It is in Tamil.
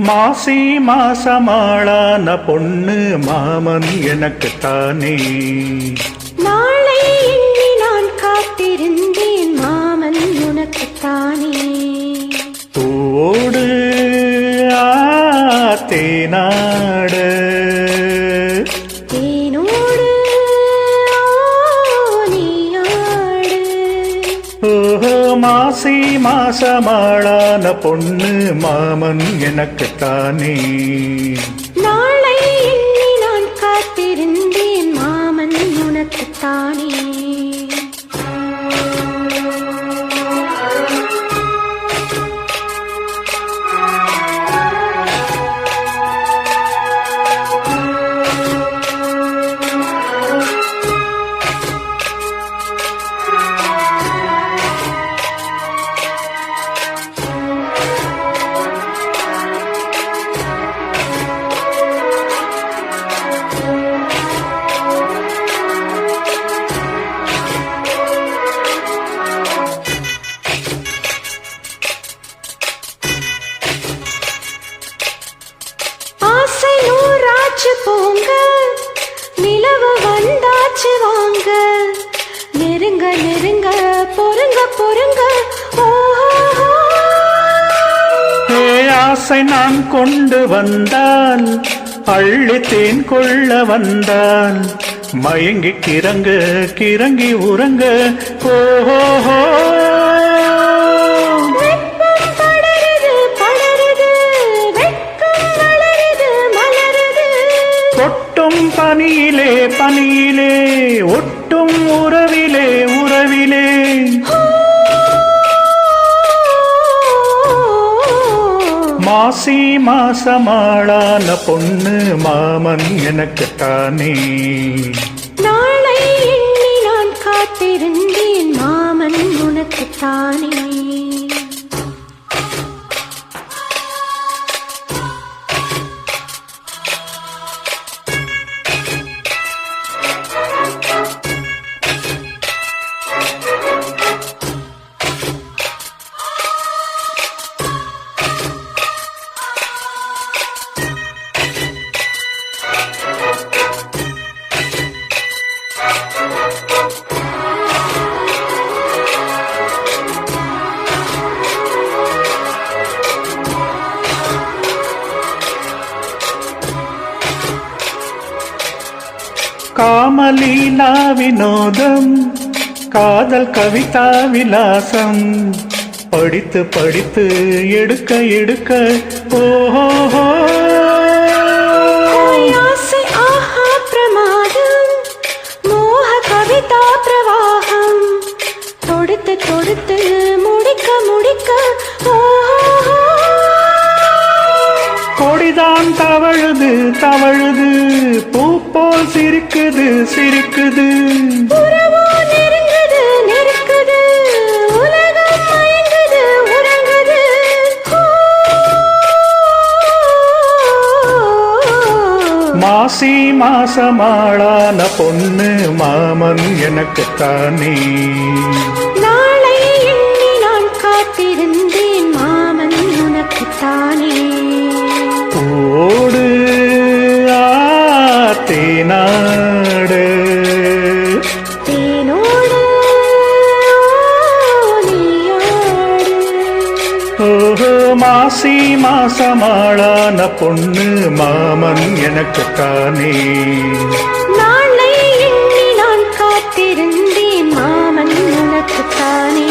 மாசி மாசமாளான பொண்ணு மாமன் எனக்குத்தானே. நாளை எண்ணி நான் காத்திருந்தேன் மாமன் உனக்குத்தானே. பூவோடு தேனாடு தேனோடு நீயாடு. ஓஹோ மாசி மாசமாளான பொண்ணு மாமன் எனக்குத்தானே. நாளை எண்ணி நான் காத்திருந்தேன் மாமன் உனக்குத்தானே. போங்க நிலவு வந்தாச்சு வாங்க. நெருங்க நெருங்க பொறுங்க பொறுங்க. ஆசை நான் கொண்டு வந்தால் அள்ளி தேன் கொள்ள வந்தால் மயங்கி கிறங்கு கிறங்கி உறங்க. ஓஹோ பனியிலே பனியிலே ஒட்டும் உறவிலே உறவிலே. மாசி மாசமாளான பொண்ணு மாமன் எனக்குத்தானே. நாளை எண்ணி நான் காத்திருந்தேன் மாமன் உனக்குத்தானே. காமலீலா வினோதம் காதல் கவிதா விலாசம் படித்து படித்து எடுக்க எடுக்க. ஓஹோ ஆஹா பிரமாதம் மோக கவிதா பிரவாகம் தொடுத்து தொடுத்து முடிக்க முடிக்க. கொடிதான் தவழுது தவழுது பூ போல் சிரிக்குது சிரிக்குது. உறவோ நெருங்குது நெருக்குது உலகம் மயங்குது உறங்குது. மாசி மாசமாளான பொண்ணு மாமன் எனக்குத்தானே. நாளை எண்ணி நான் காத்திருந்தேன் மாமன் உனக்குத்தானே. ஓடு தேனாடு தேனோடு நீயாடு. ஓஹோ மாசி மாசமாளான பொண்ணு மாமன் எனக்குத்தானே. நாளை எண்ணி நான் காத்திருந்தேன் மாமன் உனக்குத்தானே.